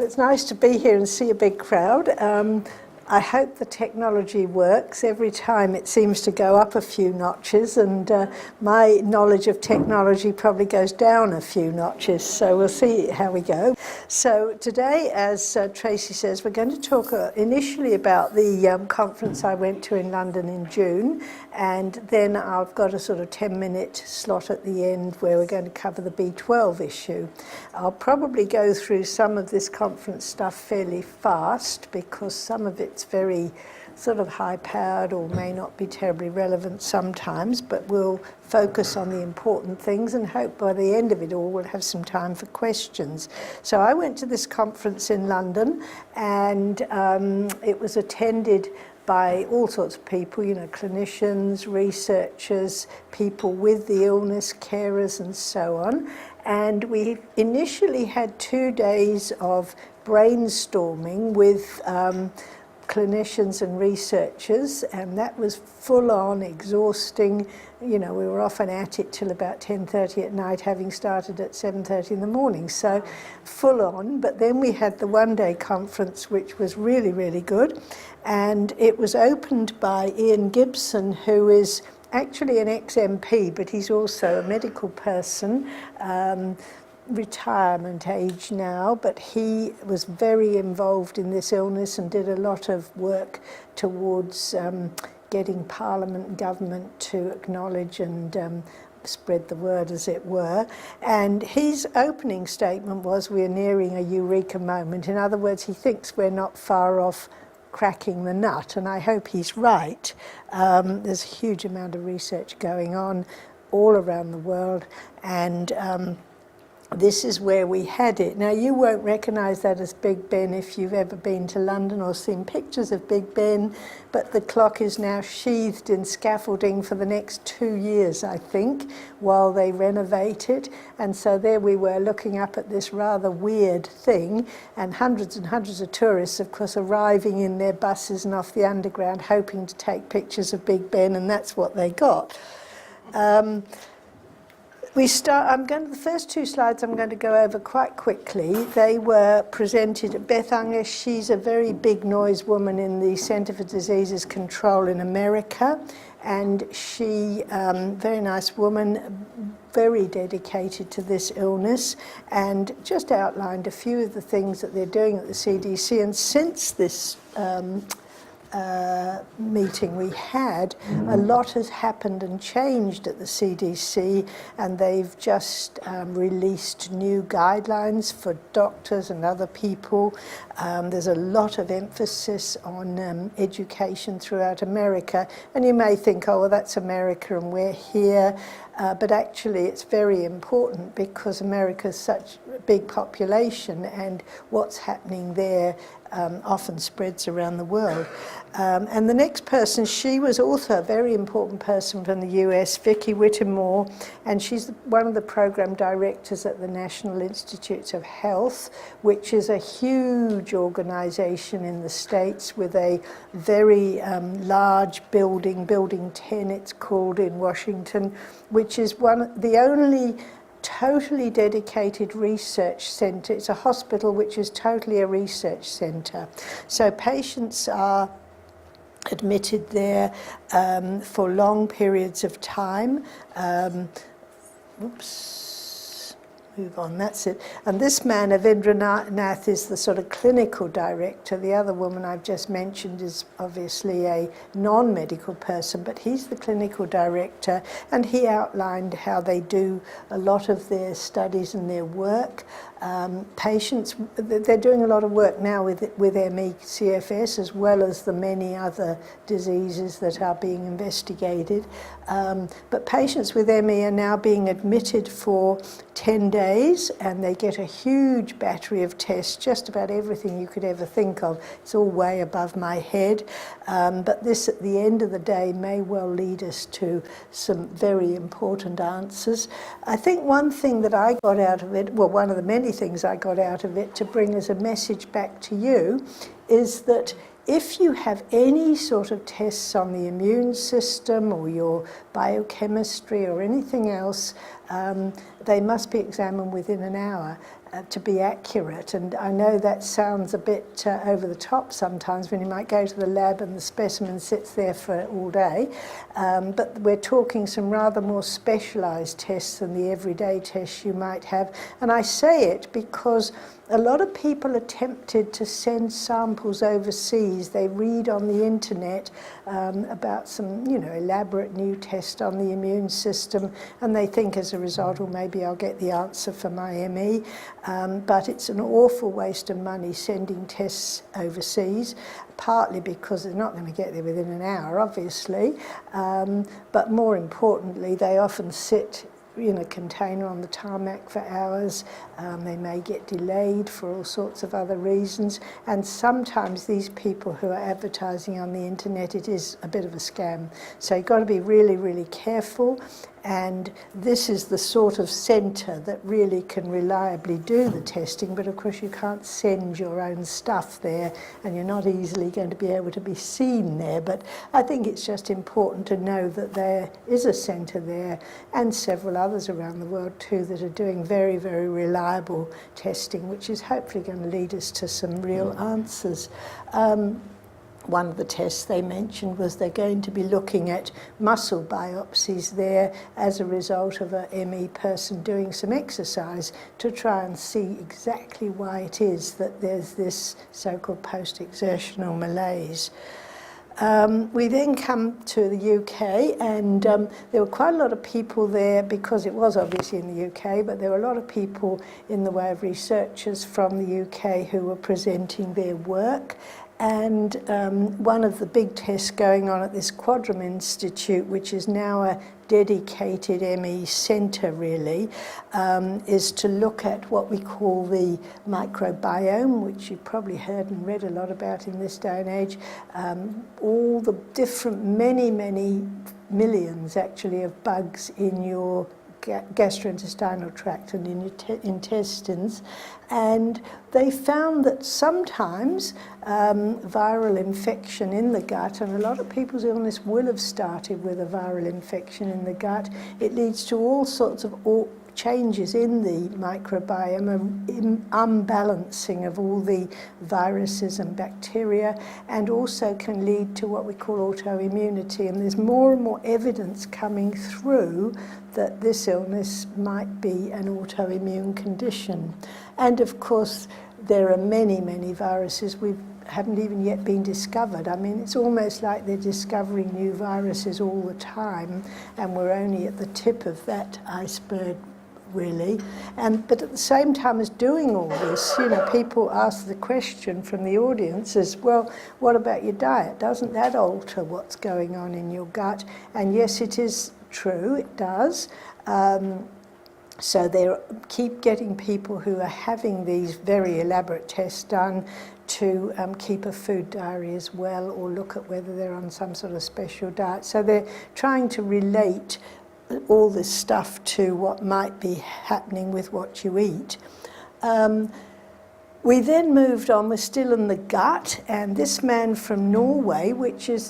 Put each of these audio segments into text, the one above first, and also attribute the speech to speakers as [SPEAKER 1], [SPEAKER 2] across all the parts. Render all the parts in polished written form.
[SPEAKER 1] it's nice to be here and see a big crowd. I hope the technology works. Every time it seems to go up a few notches, and my knowledge of technology probably goes down a few notches, so we'll see how we go. So today, as Tracy says, we're going to talk initially about the conference I went to in London in June, and then I've got a sort of 10-minute slot at the end where we're going to cover the B12 issue. I'll probably go through some of this conference stuff fairly fast because some of it's very sort of high-powered or may not be terribly relevant sometimes, but we'll focus on the important things and hope by the end of it all we'll have some time for questions. So I went to this conference in London, and it was attended by all sorts of people, you know, clinicians, researchers, people with the illness, carers and so on. And we initially had 2 days of brainstorming with clinicians and researchers, and that was full on, exhausting. You know, we were often at it till about 10:30 at night, having started at 7:30 in the morning, so full on. But then we had the one-day conference, which was really, really good, and it was opened by Ian Gibson, who is actually an ex-MP, but he's also a medical person, retirement age now, but he was very involved in this illness and did a lot of work towards getting Parliament and government to acknowledge and spread the word, as it were. And his opening statement was, we're nearing a eureka moment. In other words, he thinks we're not far off cracking the nut, and I hope he's right. There's a huge amount of research going on all around the world, and this is where we had it. Now, you won't recognise that as Big Ben if you've ever been to London or seen pictures of Big Ben, but the clock is now sheathed in scaffolding for the next 2 years, I think, while they renovate it. And so there we were looking up at this rather weird thing, and hundreds of tourists, of course, arriving in their buses and off the underground, hoping to take pictures of Big Ben, and that's what they got. The first 2 slides I'm going to go over quite quickly. They were presented. Beth Unger, she's a very big noise woman in the Centre for Diseases Control in America, and she, very nice woman, very dedicated to this illness, and just outlined a few of the things that they're doing at the CDC. And since this meeting we had, a lot has happened and changed at the CDC, and they've just released new guidelines for doctors and other people. There's a lot of emphasis on education throughout America, and you may think, oh, well, that's America and we're here. But actually it's very important because America's such a big population, and what's happening there often spreads around the world. And the next person, she was also a very important person from the US, Vicky Whittemore, and she's one of the program directors at the National Institutes of Health, which is a huge organization in the States with a very large building, Building 10 it's called, in Washington, which is the only totally dedicated research centre. It's a hospital which is totally a research centre. So patients are admitted there for long periods of time. Move on, that's it. And this man, Avindranath, is the sort of clinical director. The other woman I've just mentioned is obviously a non-medical person, but he's the clinical director, and he outlined how they do a lot of their studies and their work. Patients, they're doing a lot of work now with ME CFS, as well as the many other diseases that are being investigated. But patients with ME are now being admitted for 10 days, and they get a huge battery of tests, just about everything you could ever think of. It's all way above my head, but this at the end of the day may well lead us to some very important answers. I think one thing that I got out of it, well, one of the many things I got out of it to bring as a message back to you, is that if you have any sort of tests on the immune system or your biochemistry or anything else, they must be examined within an hour. to be accurate. And I know that sounds a bit over the top sometimes when you might go to the lab and the specimen sits there for all day, but we're talking some rather more specialised tests than the everyday tests you might have. And I say it because a lot of people are tempted to send samples overseas. They read on the internet about some, elaborate new test on the immune system, and they think as a result, well, maybe I'll get the answer for my ME. But it's an awful waste of money sending tests overseas, partly because they're not going to get there within an hour, obviously, but more importantly, they often sit in a container on the tarmac for hours. They may get delayed for all sorts of other reasons, and sometimes these people who are advertising on the internet, it is a bit of a scam. So you've got to be really, really careful, and this is the sort of centre that really can reliably do the testing, but of course you can't send your own stuff there, and you're not easily going to be able to be seen there. But I think it's just important to know that there is a centre there, and several others around the world too, that are doing very, very reliable testing, which is hopefully going to lead us to some real answers. One of the tests they mentioned was they're going to be looking at muscle biopsies there as a result of a ME person doing some exercise to try and see exactly why it is that there's this so-called post-exertional malaise. We then come to the UK, and there were quite a lot of people there because it was obviously in the UK, but there were a lot of people in the way of researchers from the UK who were presenting their work. And one of the big tests going on at this Quadram Institute, which is now a dedicated ME centre really, is to look at what we call the microbiome, which you've probably heard and read a lot about in this day and age. All the different, many millions actually of bugs in your gastrointestinal tract and in your intestines, and they found that sometimes viral infection in the gut, and a lot of people's illness will have started with a viral infection in the gut, it leads to all sorts of changes in the microbiome, unbalancing of all the viruses and bacteria, and also can lead to what we call autoimmunity. And there's more and more evidence coming through that this illness might be an autoimmune condition. And of course, there are many viruses we haven't even yet been discovered. I mean, it's almost like they're discovering new viruses all the time, and we're only at the tip of that iceberg, really. But at the same time as doing all this, people ask the question from the audience as well, what about your diet? Doesn't that alter what's going on in your gut? And yes, it is true, it does. So they keep getting people who are having these very elaborate tests done to keep a food diary as well, or look at whether they're on some sort of special diet. So they're trying to relate all this stuff to what might be happening with what you eat. We then moved on, we're still in the gut, and this man from Norway,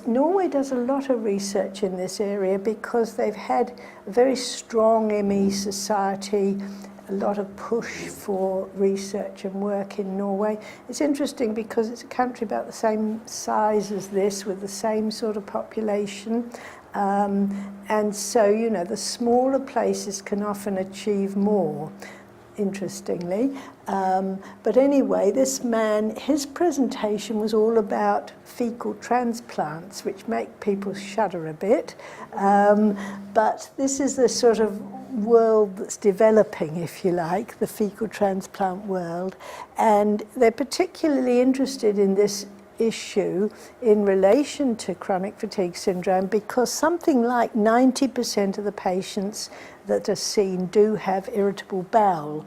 [SPEAKER 1] Norway does a lot of research in this area because they've had a very strong ME society, a lot of push for research and work in Norway. It's interesting because it's a country about the same size as this, with the same sort of population. And so, the smaller places can often achieve more, interestingly. But anyway, this man, his presentation was all about fecal transplants, which make people shudder a bit. But this is the sort of world that's developing, if you like, the fecal transplant world. And they're particularly interested in this issue in relation to chronic fatigue syndrome because something like 90% of the patients that are seen do have irritable bowel.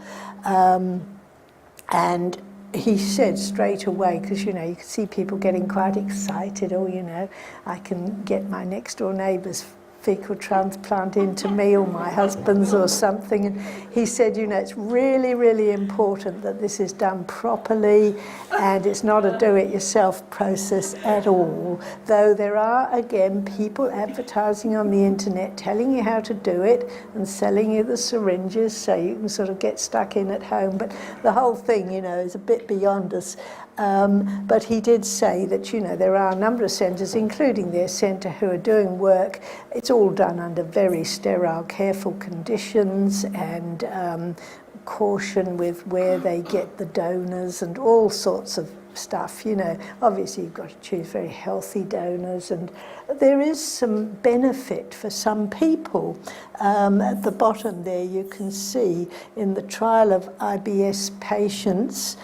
[SPEAKER 1] And he said straight away, because you can see people getting quite excited, I can get my next door neighbour's fecal transplant into me or my husband's or something. And he said, you know, it's really, really important that this is done properly, and it's not a do-it-yourself process at all. Though there are, again, people advertising on the internet telling you how to do it and selling you the syringes so you can sort of get stuck in at home. But the whole thing, you know, is a bit beyond us. But he did say that, you know, there are a number of centres, including their centre, who are doing work. It's all done under very sterile, careful conditions, and caution with where they get the donors and all sorts of stuff. You know, obviously you've got to choose very healthy donors, and there is some benefit for some people. At the bottom there you can see in the trial of IBS patients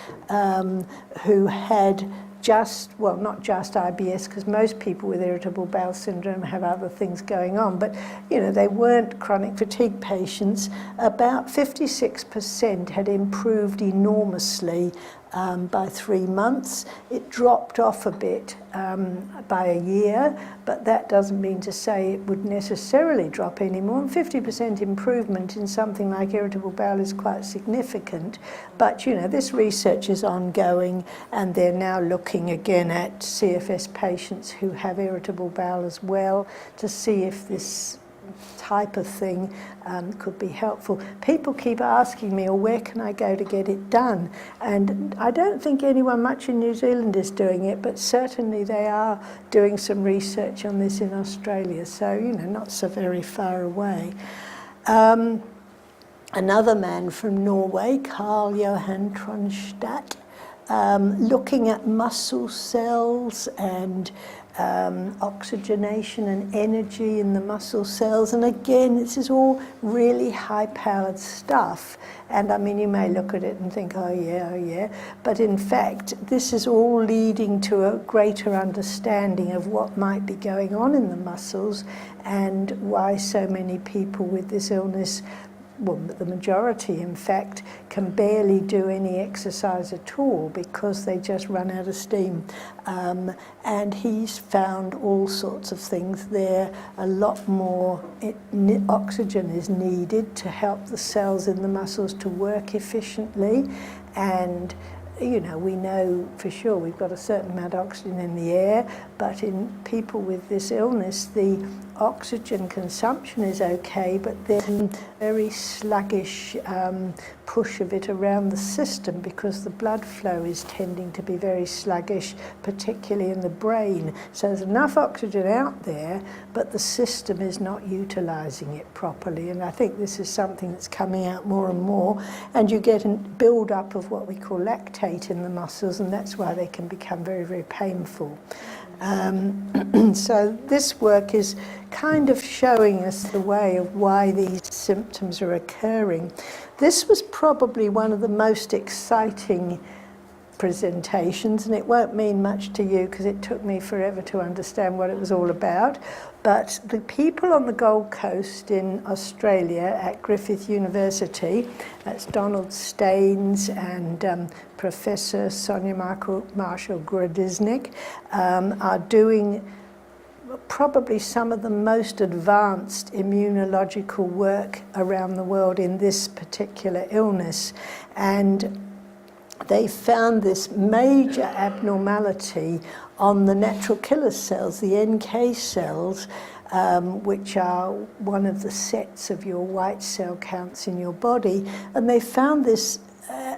[SPEAKER 1] who had not just IBS, because most people with irritable bowel syndrome have other things going on, but you know, they weren't chronic fatigue patients. About 56% had improved enormously by 3 months. It dropped off a bit by a year, but that doesn't mean to say it would necessarily drop anymore. And 50% improvement in something like irritable bowel is quite significant. But you know, this research is ongoing, and they're now looking again at CFS patients who have irritable bowel as well, to see if this type of thing could be helpful. People keep asking me, where can I go to get it done? And I don't think anyone much in New Zealand is doing it, but certainly they are doing some research on this in Australia, so, you know, not so very far away. Another man from Norway, Carl Johan Tronstad, looking at muscle cells and oxygenation and energy in the muscle cells. And again, this is all really high-powered stuff. And I mean, you may look at it and think, oh yeah. But in fact, this is all leading to a greater understanding of what might be going on in the muscles, and why so many people with this illness, well, the majority, in fact, can barely do any exercise at all because they just run out of steam. And he's found all sorts of things there. A lot more oxygen is needed to help the cells in the muscles to work efficiently. And you know, we know for sure we've got a certain amount of oxygen in the air, but in people with this illness, the oxygen consumption is okay, but then very sluggish push of it around the system, because the blood flow is tending to be very sluggish, particularly in the brain. So there's enough oxygen out there, but the system is not utilising it properly. And I think this is something that's coming out more and more. And you get a build-up of what we call lactate in the muscles, and that's why they can become very, very painful. So this work is kind of showing us the way of why these symptoms are occurring. This was probably one of the most exciting presentations, and it won't mean much to you because it took me forever to understand what it was all about. But the people on the Gold Coast in Australia at Griffith University, that's Donald Staines and Professor Sonia Marshall-Grodiznik, are doing probably some of the most advanced immunological work around the world in this particular illness. And they found this major abnormality on the natural killer cells, the NK cells, which are one of the sets of your white cell counts in your body. And they found this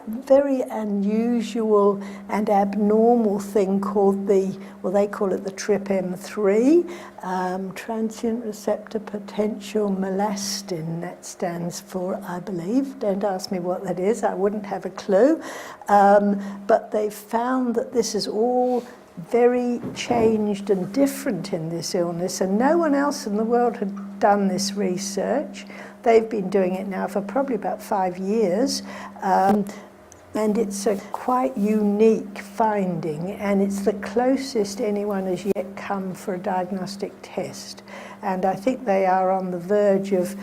[SPEAKER 1] very unusual and abnormal thing called they call it the TRPM3, transient receptor potential melastin. That stands for, I believe, don't ask me what that is, I wouldn't have a clue. But they found that this is all very changed and different in this illness, and no one else in the world had done this research. They've been doing it now for probably about 5 years. And it's a quite unique finding, and it's the closest anyone has yet come for a diagnostic test. And I think they are on the verge of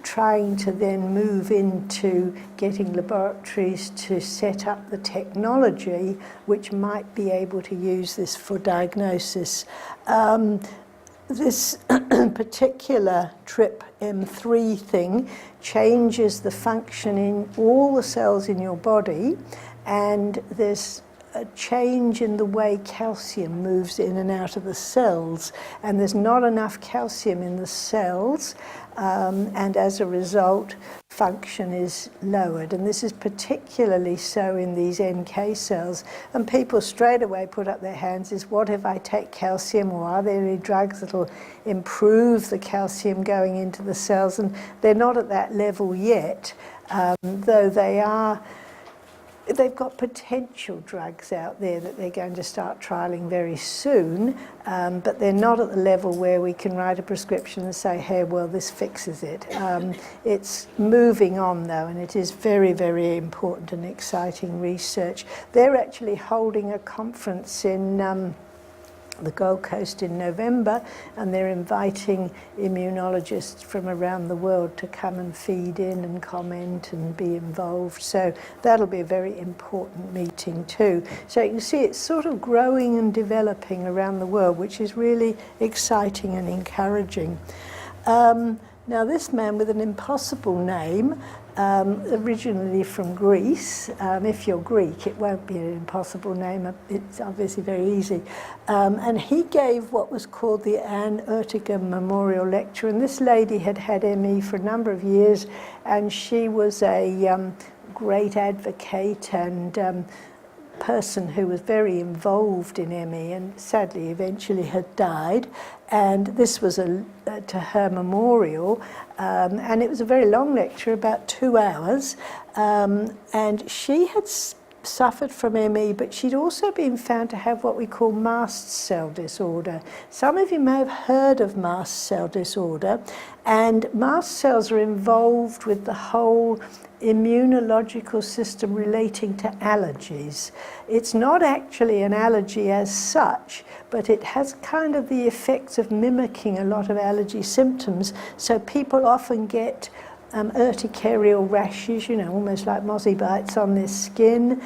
[SPEAKER 1] trying to then move into getting laboratories to set up the technology which might be able to use this for diagnosis. this particular TRPM3 thing changes the function in all the cells in your body, and there's a change in the way calcium moves in and out of the cells, and there's not enough calcium in the cells, and as a result function is lowered, and this is particularly so in these NK cells. And people straight away put up their hands, is what if I take calcium, or are there any drugs that will improve the calcium going into the cells? And they're not at that level yet, though they've got potential drugs out there that they're going to start trialling very soon, but they're not at the level where we can write a prescription and say, hey, well, this fixes it. It's moving on, though, and it is very, very important and exciting research. They're actually holding a conference in the Gold Coast in November, and they're inviting immunologists from around the world to come and feed in and comment and be involved. So that'll be a very important meeting too. So you can see it's sort of growing and developing around the world, which is really exciting and encouraging. Now this man with an impossible name, originally from Greece. If you're Greek, it won't be an impossible name. It's obviously very easy. And he gave what was called the Anne Ertiger Memorial Lecture. And this lady had had ME for a number of years, and she was a great advocate and person who was very involved in ME, and sadly eventually had died. And this was to her memorial, and it was a very long lecture, about 2 hours, and she had suffered from ME, but she'd also been found to have what we call mast cell disorder. Some of you may have heard of mast cell disorder, and mast cells are involved with the whole immunological system relating to allergies. It's not actually an allergy as such, but it has kind of the effects of mimicking a lot of allergy symptoms. So people often get urticarial rashes, you know, almost like mozzie bites on their skin.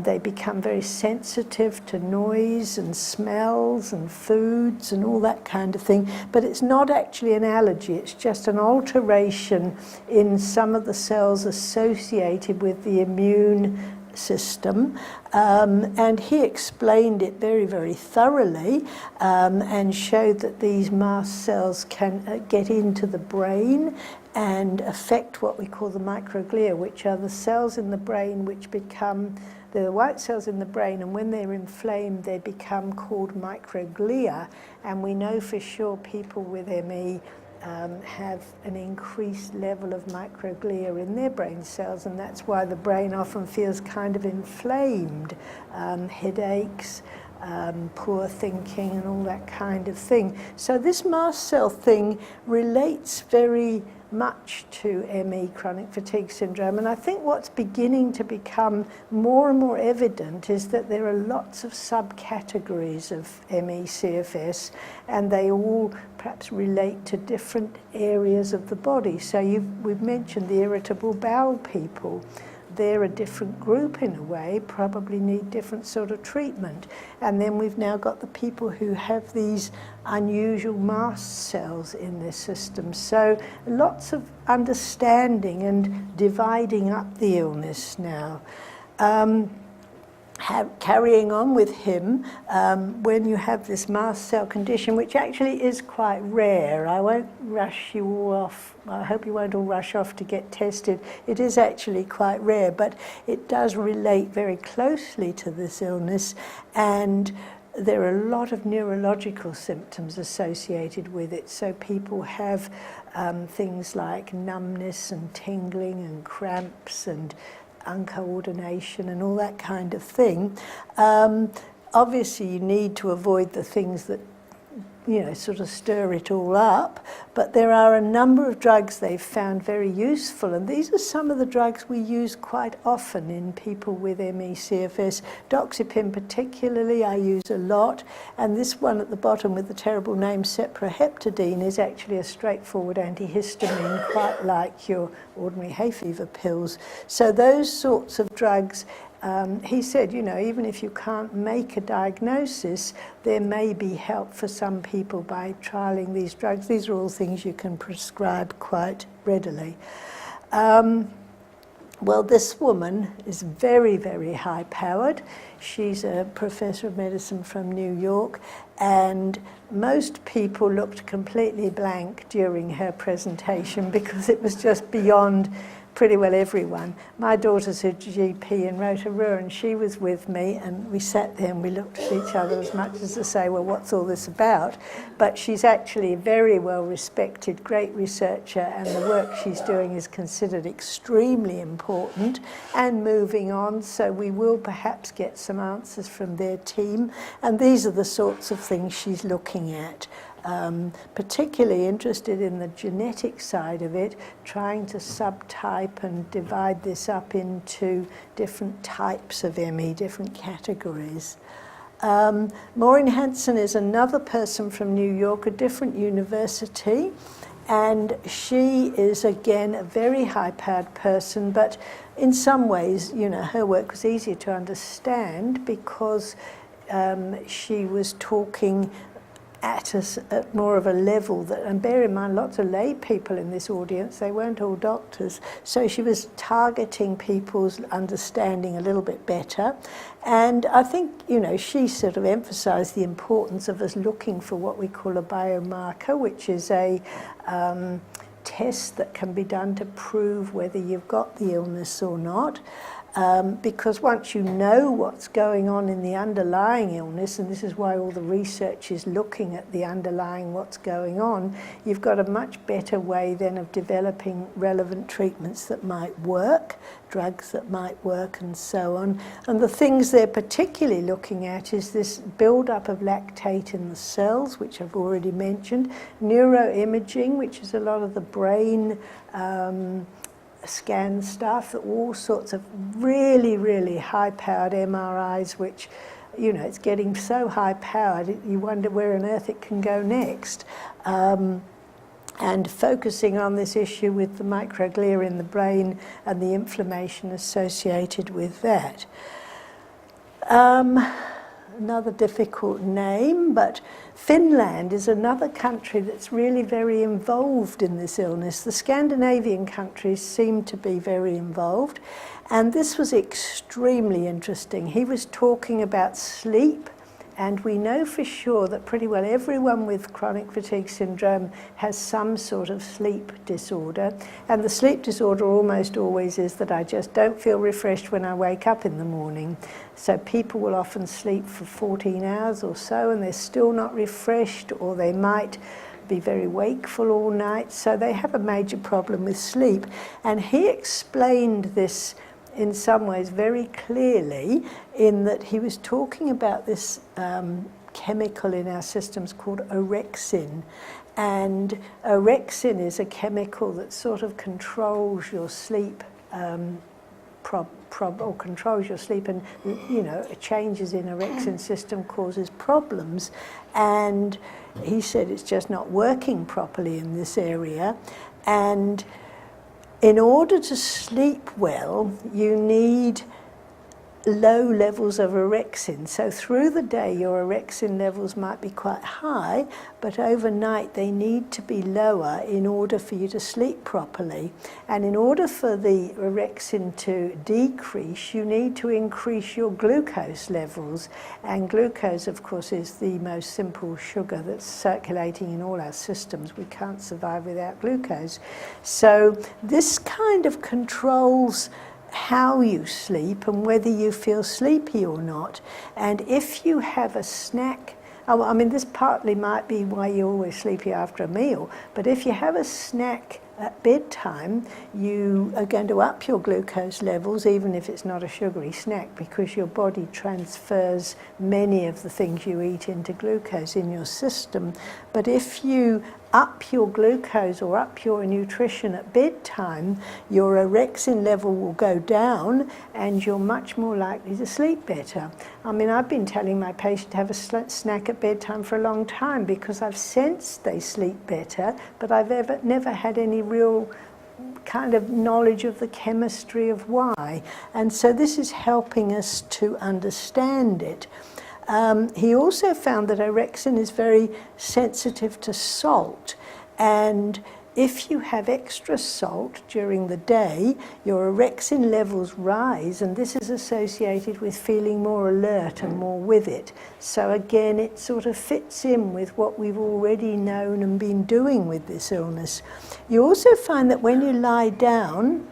[SPEAKER 1] They become very sensitive to noise and smells and foods and all that kind of thing. But it's not actually an allergy, it's just an alteration in some of the cells associated with the immune system, and he explained it very, very thoroughly, and showed that these mast cells can get into the brain and affect what we call the microglia, which are the cells in the brain which become the white cells in the brain, and when they're inflamed they become called microglia. And we know for sure people with ME have an increased level of microglia in their brain cells, and that's why the brain often feels kind of inflamed, headaches, poor thinking and all that kind of thing. So this mast cell thing relates very much to ME, chronic fatigue syndrome, and I think what's beginning to become more and more evident is that there are lots of subcategories of ME CFS, and they all perhaps relate to different areas of the body. So we've mentioned the irritable bowel people. They're a different group in a way, probably need different sort of treatment. And then we've now got the people who have these unusual mast cells in their system. So lots of understanding and dividing up the illness now. Carrying on with him, when you have this mast cell condition, which actually is quite rare, I won't rush you all off, I hope you won't all rush off to get tested. It is actually quite rare, but it does relate very closely to this illness, and there are a lot of neurological symptoms associated with it. So people have things like numbness and tingling and cramps and uncoordination and all that kind of thing. Obviously you need to avoid the things that, you know, sort of stir it all up, but there are a number of drugs they've found very useful, and these are some of the drugs we use quite often in people with ME CFS. Doxepin particularly I use a lot, and this one at the bottom with the terrible name cepraheptadine is actually a straightforward antihistamine, quite like your ordinary hay fever pills. So those sorts of drugs he said, you know, even if you can't make a diagnosis, there may be help for some people by trialling these drugs. These are all things you can prescribe quite readily. Well, this woman is very, very high-powered. She's a professor of medicine from New York, and most people looked completely blank during her presentation because it was just beyond pretty well everyone. My daughter's a GP in Rotorua, and she was with me, and we sat there and we looked at each other as much as to say, well, what's all this about? But she's actually a very well-respected, great researcher, and the work she's doing is considered extremely important and moving on, so we will perhaps get some answers from their team, and these are the sorts of things she's looking at. Particularly interested in the genetic side of it, trying to subtype and divide this up into different types of ME, different categories. Maureen Hanson is another person from New York, a different university, and she is again a very high-powered person, but in some ways, you know, her work was easier to understand because she was talking at more of a level that, and bear in mind, lots of lay people in this audience, they weren't all doctors, so she was targeting people's understanding a little bit better. And I think, you know, she sort of emphasized the importance of us looking for what we call a biomarker, which is a test that can be done to prove whether you've got the illness or not. Because once you know what's going on in the underlying illness, and this is why all the research is looking at the underlying what's going on, you've got a much better way then of developing relevant treatments that might work, drugs that might work, and so on. And the things they're particularly looking at is this build-up of lactate in the cells, which I've already mentioned, neuroimaging, which is a lot of the brain scan stuff, all sorts of really, really high-powered MRIs, which, you know, it's getting so high-powered, you wonder where on earth it can go next. And focusing on this issue with the microglia in the brain and the inflammation associated with that. Another difficult name, but Finland is another country that's really very involved in this illness. The Scandinavian countries seem to be very involved, and this was extremely interesting. He was talking about sleep, and we know for sure that pretty well everyone with chronic fatigue syndrome has some sort of sleep disorder, and the sleep disorder almost always is that I just don't feel refreshed when I wake up in the morning. So people will often sleep for 14 hours or so and they're still not refreshed, or they might be very wakeful all night, so they have a major problem with sleep. And he explained this in some ways very clearly, in that he was talking about this chemical in our systems called orexin. And orexin is a chemical that sort of controls your sleep, or controls your sleep, and, you know, changes in orexin system causes problems. And he said it's just not working properly in this area. And in order to sleep well, you need low levels of orexin. So through the day, your orexin levels might be quite high, but overnight they need to be lower in order for you to sleep properly. And in order for the orexin to decrease, you need to increase your glucose levels. And glucose, of course, is the most simple sugar that's circulating in all our systems. We can't survive without glucose. So this kind of controls how you sleep and whether you feel sleepy or not. And if you have a snack, I mean, this partly might be why you're always sleepy after a meal, but if you have a snack at bedtime, you are going to up your glucose levels, even if it's not a sugary snack, because your body transfers many of the things you eat into glucose in your system. But if you up your glucose or up your nutrition at bedtime, your orexin level will go down and you're much more likely to sleep better. I mean, I've been telling my patient to have a snack at bedtime for a long time because I've sensed they sleep better, but I've never had any real kind of knowledge of the chemistry of why. And so this is helping us to understand it. He also found that orexin is very sensitive to salt, and if you have extra salt during the day, your orexin levels rise, and this is associated with feeling more alert and more with it. So again, it sort of fits in with what we've already known and been doing with this illness. You also find that when you lie down,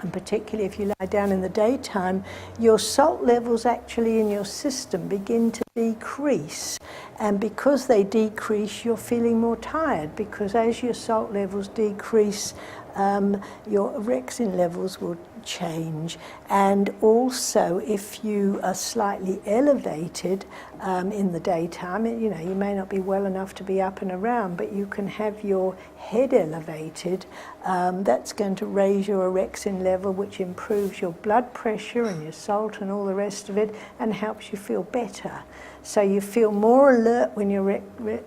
[SPEAKER 1] and particularly if you lie down in the daytime, your salt levels actually in your system begin to decrease. And because they decrease, you're feeling more tired, because as your salt levels decrease, your orexin levels will change. And also, if you are slightly elevated in the daytime, you may not be well enough to be up and around, but you can have your head elevated. That's going to raise your orexin level, which improves your blood pressure and your salt and all the rest of it, and helps you feel better. So you feel more alert when your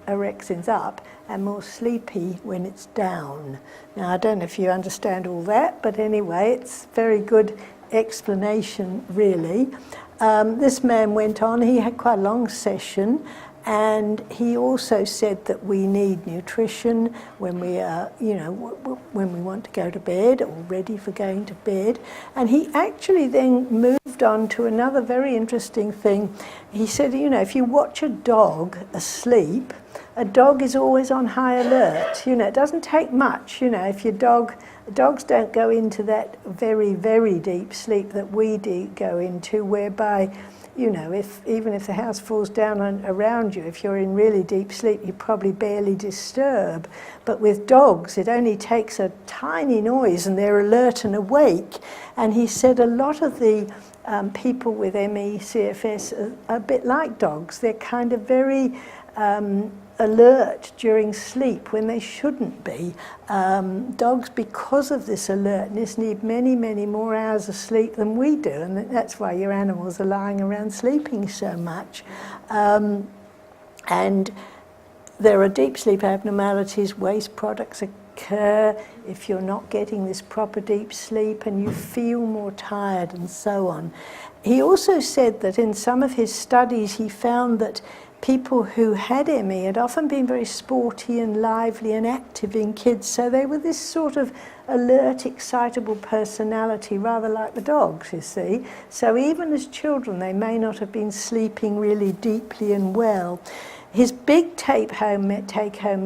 [SPEAKER 1] orexin's up and more sleepy when it's down. Now, I don't know if you understand all that, but anyway, it's a very good explanation, really. This man went on, he had quite a long session, and he also said that we need nutrition when we are, when we want to go to bed or ready for going to bed. And he actually then moved on to another very interesting thing. He said, if you watch a dog asleep, a dog is always on high alert. It doesn't take much. If your dogs don't go into that very, very deep sleep that we go into, whereby, even if the house falls down around you, if you're in really deep sleep, you probably barely disturb. But with dogs, it only takes a tiny noise and they're alert and awake. And he said a lot of the people with ME CFS are a bit like dogs. They're kind of very alert during sleep when they shouldn't be. Dogs, because of this alertness, need many, many more hours of sleep than we do, and that's why your animals are lying around sleeping so much. And there are deep sleep abnormalities, waste products occur if you're not getting this proper deep sleep, and you feel more tired and so on. He also said that in some of his studies he found that people who had ME had often been very sporty and lively and active in kids, so they were this sort of alert, excitable personality, rather like the dogs, you see. So even as children, they may not have been sleeping really deeply and well. His big take-home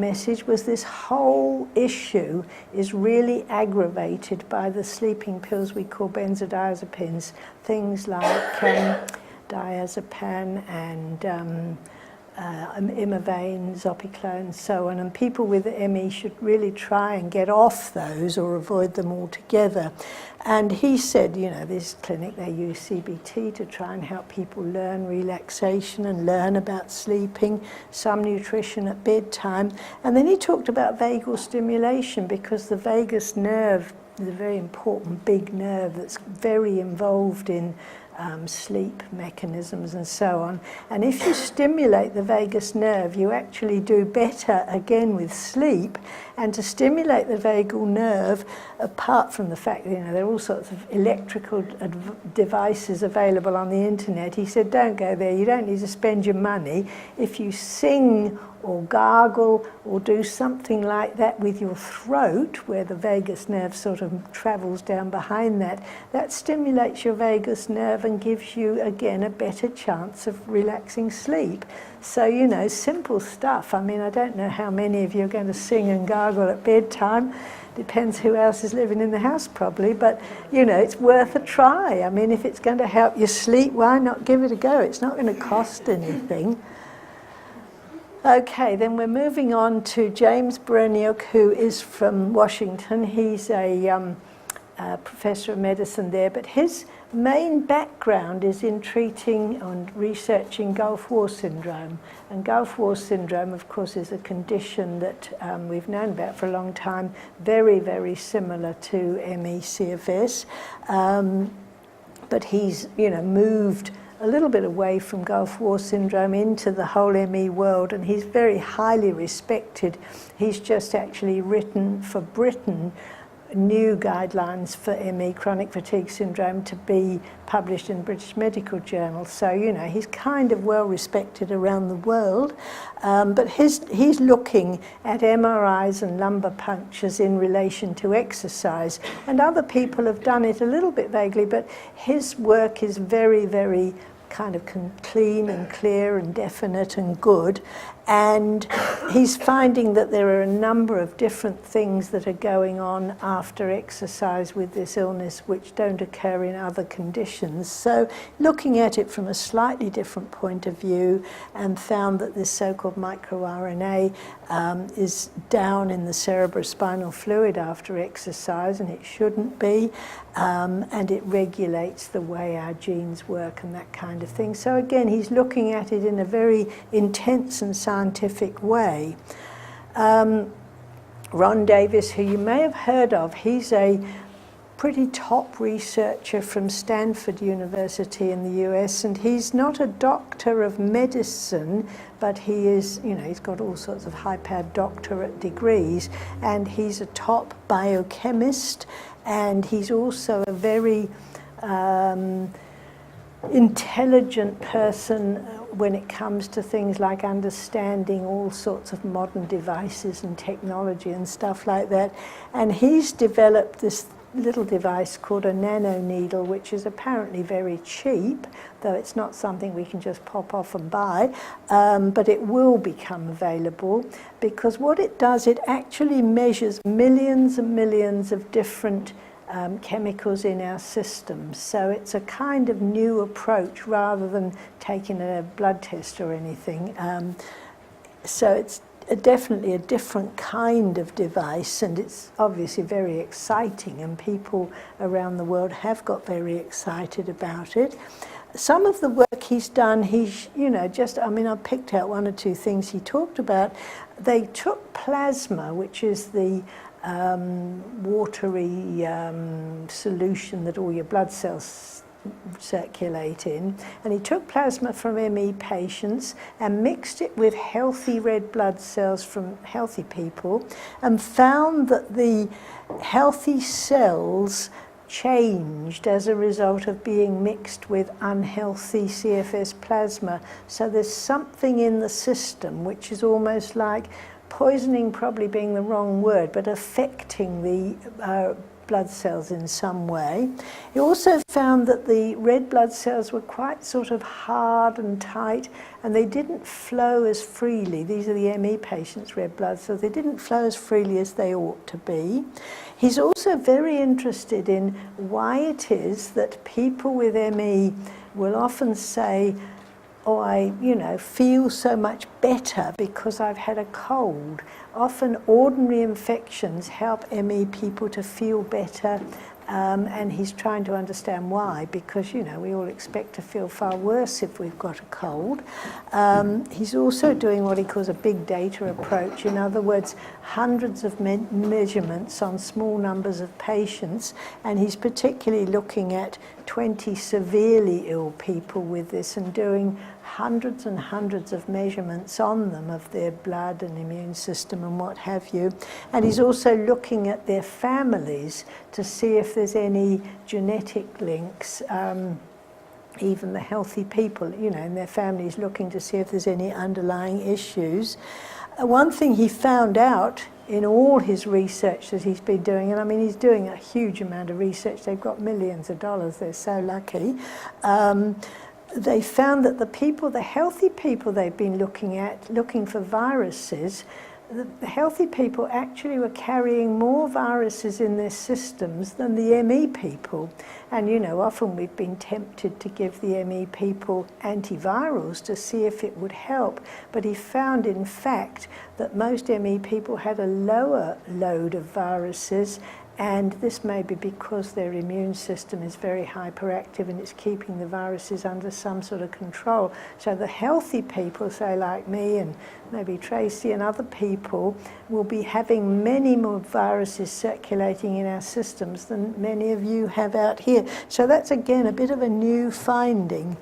[SPEAKER 1] message was this whole issue is really aggravated by the sleeping pills we call benzodiazepines, things like diazepam and Imavane, Zopiclone, and so on. And people with ME should really try and get off those or avoid them altogether. And he said, this clinic, they use CBT to try and help people learn relaxation and learn about sleeping, some nutrition at bedtime. And then he talked about vagal stimulation, because the vagus nerve is a very important big nerve that's very involved in sleep mechanisms and so on. And if you stimulate the vagus nerve, you actually do better again with sleep. And to stimulate the vagal nerve, apart from the fact that there are all sorts of electrical devices available on the internet, he said, don't go there, you don't need to spend your money. If you sing or gargle or do something like that with your throat, where the vagus nerve sort of travels down behind that, that stimulates your vagus nerve and gives you, again, a better chance of relaxing sleep. So, simple stuff. I mean, I don't know how many of you are going to sing and gargle at bedtime. Depends who else is living in the house, probably, but, it's worth a try. I mean, if it's going to help you sleep, why not give it a go? It's not going to cost anything. Okay, then we're moving on to James Bereniuk, who is from Washington. He's a professor of medicine there, but his main background is in treating and researching Gulf War syndrome. And Gulf War syndrome, of course, is a condition that we've known about for a long time, very, very similar to ME CFS. But he's, moved a little bit away from Gulf War syndrome into the whole ME world, and he's very highly respected. He's just actually written for Britain new guidelines for ME, chronic fatigue syndrome, to be published in British Medical Journal. So, you know, he's kind of well respected around the world. But he's looking at MRIs and lumbar punctures in relation to exercise. And other people have done it a little bit vaguely, but his work is very, very kind of clean and clear and definite and good. And he's finding that there are a number of different things that are going on after exercise with this illness which don't occur in other conditions. So looking at it from a slightly different point of view, and found that this so-called microRNA is down in the cerebrospinal fluid after exercise, and it shouldn't be, and it regulates the way our genes work and that kind of thing. So again, he's looking at it in a very intense and scientific way. Ron Davis, who you may have heard of, he's a pretty top researcher from Stanford University in the US, and he's not a doctor of medicine, but he is, you know, he's got all sorts of high-powered doctorate degrees, and he's a top biochemist, and he's also a very intelligent person when it comes to things like understanding all sorts of modern devices and technology and stuff like that. And he's developed this little device called a nanoneedle, which is apparently very cheap, though it's not something we can just pop off and buy, but it will become available, because what it does, it actually measures millions and millions of different chemicals in our systems. So it's a kind of new approach rather than taking a blood test or anything. So it's definitely a different kind of device, and it's obviously very exciting, and people around the world have got very excited about it. Some of the work he's done, he's, you know, just, I mean, I picked out one or two things he talked about. They took plasma, which is the watery solution that all your blood cells circulate in, and he took plasma from ME patients and mixed it with healthy red blood cells from healthy people, and found that the healthy cells changed as a result of being mixed with unhealthy CFS plasma. So there's something in the system which is almost like poisoning, probably being the wrong word, but affecting the blood cells in some way. He also found that the red blood cells were quite sort of hard and tight, and they didn't flow as freely. These are the ME patients' red blood cells. They didn't flow as freely as they ought to be. He's also very interested in why it is that people with ME will often say, oh, I, you know, feel so much better because I've had a cold. Often ordinary infections help ME people to feel better, and he's trying to understand why, because, you know, we all expect to feel far worse if we've got a cold. He's also doing what he calls a big data approach. In other words, hundreds of measurements on small numbers of patients, and he's particularly looking at 20 severely ill people with this and doing hundreds and hundreds of measurements on them of their blood and immune system and what have you. And he's also looking at their families to see if there's any genetic links, even the healthy people, you know, in their families, looking to see if there's any underlying issues. One thing he found out in all his research that he's been doing, and I mean, he's doing a huge amount of research, they've got millions of dollars, they're so lucky. They found that the people, the healthy people they've been looking at, looking for viruses, the healthy people actually were carrying more viruses in their systems than the ME people. And, you know, often we've been tempted to give the ME people antivirals to see if it would help. But he found, in fact, that most ME people had a lower load of viruses, and this may be because their immune system is very hyperactive and it's keeping the viruses under some sort of control. So the healthy people, say like me and maybe Tracy and other people, will be having many more viruses circulating in our systems than many of you have out here. So that's, again, a bit of a new finding.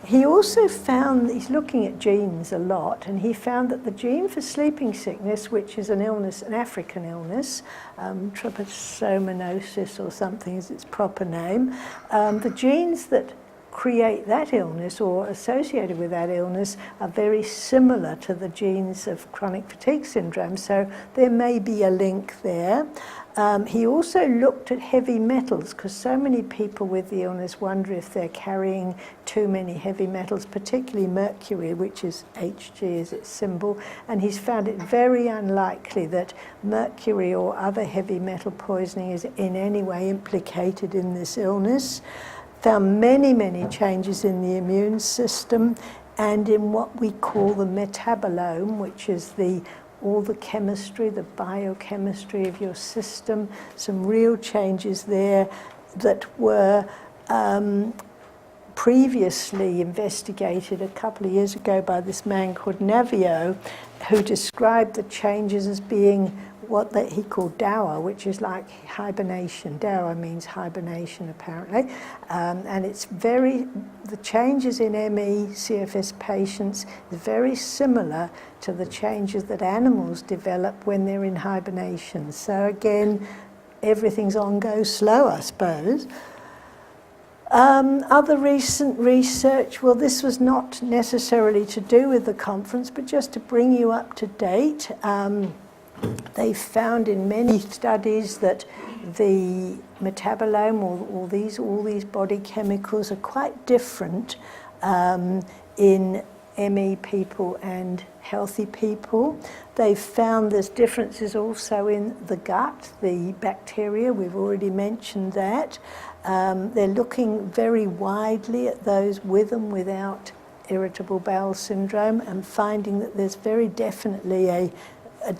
[SPEAKER 1] He also found, he's looking at genes a lot, and he found that the gene for sleeping sickness, which is an illness, an African illness, trypanosomatosis or something is its proper name, the genes that create that illness or associated with that illness are very similar to the genes of chronic fatigue syndrome, so there may be a link there. He also looked at heavy metals because so many people with the illness wonder if they're carrying too many heavy metals, particularly mercury, which is Hg is its symbol, and he's found it very unlikely that mercury or other heavy metal poisoning is in any way implicated in this illness. Found many, many changes in the immune system and in what we call the metabolome, which is all the chemistry, the biochemistry of your system, some real changes there that were previously investigated a couple of years ago by this man called Navio, who described the changes as being what he called dawa, which is like hibernation. Dawa means hibernation, apparently. And it's the changes in ME CFS patients is very similar to the changes that animals develop when they're in hibernation. So again, everything's on go slow, I suppose. Other recent research, well, this was not necessarily to do with the conference, but just to bring you up to date. They found in many studies that the metabolome or all these body chemicals are quite different in ME people and healthy people. They've found there's differences also in the gut, the bacteria, we've already mentioned that. They're looking very widely at those with and without irritable bowel syndrome and finding that there's very definitely a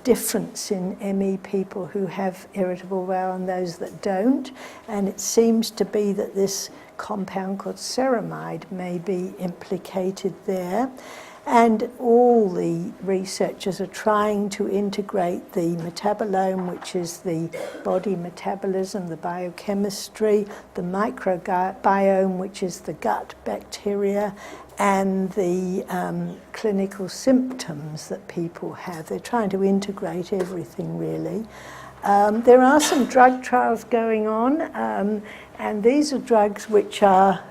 [SPEAKER 1] difference in ME people who have irritable bowel and those that don't, and it seems to be that this compound called ceramide may be implicated there. And all the researchers are trying to integrate the metabolome, which is the body metabolism, the biochemistry, the microbiome, which is the gut bacteria, and the clinical symptoms that people have. They're trying to integrate everything, really. There are some drug trials going on, and these are drugs which are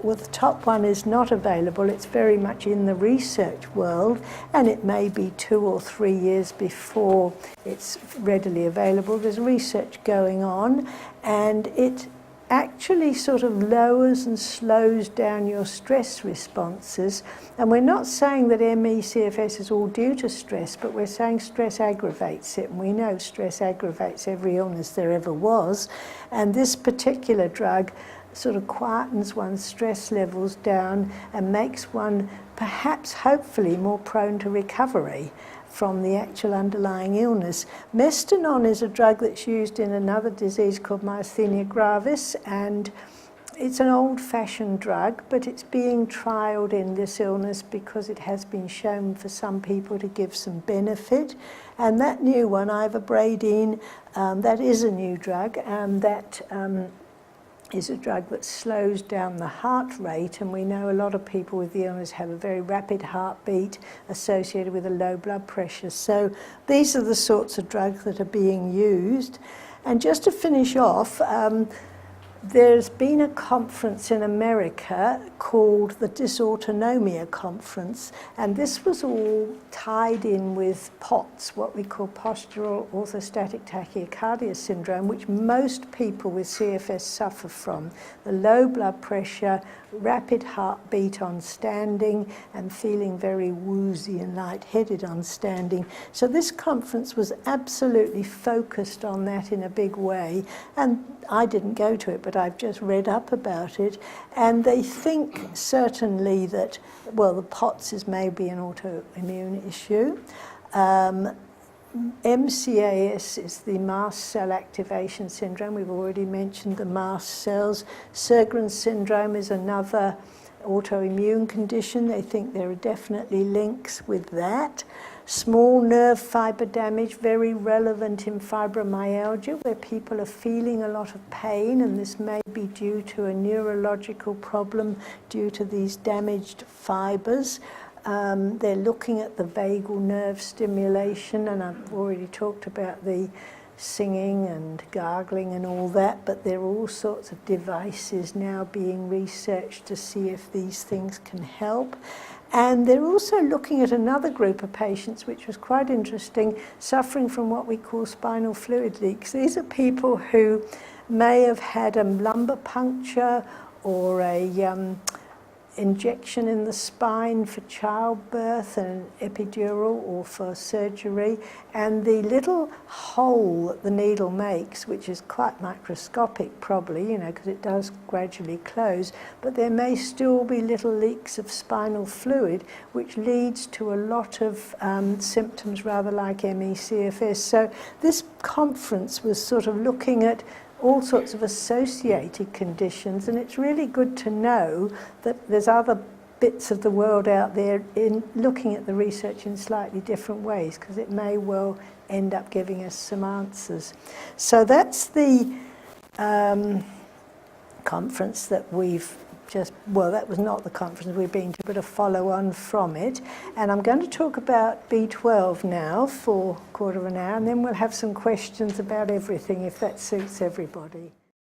[SPEAKER 1] well, the top one is not available. It's very much in the research world, and it may be 2 or 3 years before it's readily available. There's research going on, and it actually sort of lowers and slows down your stress responses. And we're not saying that ME CFS is all due to stress, but we're saying stress aggravates it, and we know stress aggravates every illness there ever was. And this particular drug sort of quietens one's stress levels down and makes one perhaps hopefully more prone to recovery from the actual underlying illness. Mestinon is a drug that's used in another disease called myasthenia gravis, and it's an old-fashioned drug, but it's being trialled in this illness because it has been shown for some people to give some benefit. And that new one, ivabradine, that is a new drug, and that is a drug that slows down the heart rate, and we know a lot of people with the illness have a very rapid heartbeat associated with a low blood pressure. So these are the sorts of drugs that are being used. And just to finish off, there's been a conference in America called the Dysautonomia Conference, and this was all tied in with POTS, what we call postural orthostatic tachycardia syndrome, which most people with CFS suffer from. The low blood pressure, rapid heartbeat on standing, and feeling very woozy and lightheaded on standing. So this conference was absolutely focused on that in a big way, and I didn't go to it, but I've just read up about it, and they think certainly that, well, the POTS is maybe an autoimmune issue. MCAS is the mast cell activation syndrome. We've already mentioned the mast cells. Sjögren's syndrome is another autoimmune condition. They think there are definitely links with that. Small nerve fibre damage, very relevant in fibromyalgia, where people are feeling a lot of pain, and this may be due to a neurological problem due to these damaged fibres. They're looking at the vagal nerve stimulation, and I've already talked about the singing and gargling and all that, but there are all sorts of devices now being researched to see if these things can help. And they're also looking at another group of patients, which was quite interesting, suffering from what we call spinal fluid leaks. These are people who may have had a lumbar puncture or a injection in the spine for childbirth, an epidural, or for surgery, and the little hole that the needle makes, which is quite microscopic probably, because it does gradually close, but there may still be little leaks of spinal fluid, which leads to a lot of symptoms rather like ME/CFS. So this conference was sort of looking at all sorts of associated conditions, and it's really good to know that there's other bits of the world out there in looking at the research in slightly different ways, because it may well end up giving us some answers. So that's the conference that we've that was not the conference we've been to, but a follow-on from it. And I'm going to talk about B12 now for a quarter of an hour, and then we'll have some questions about everything, if that suits everybody.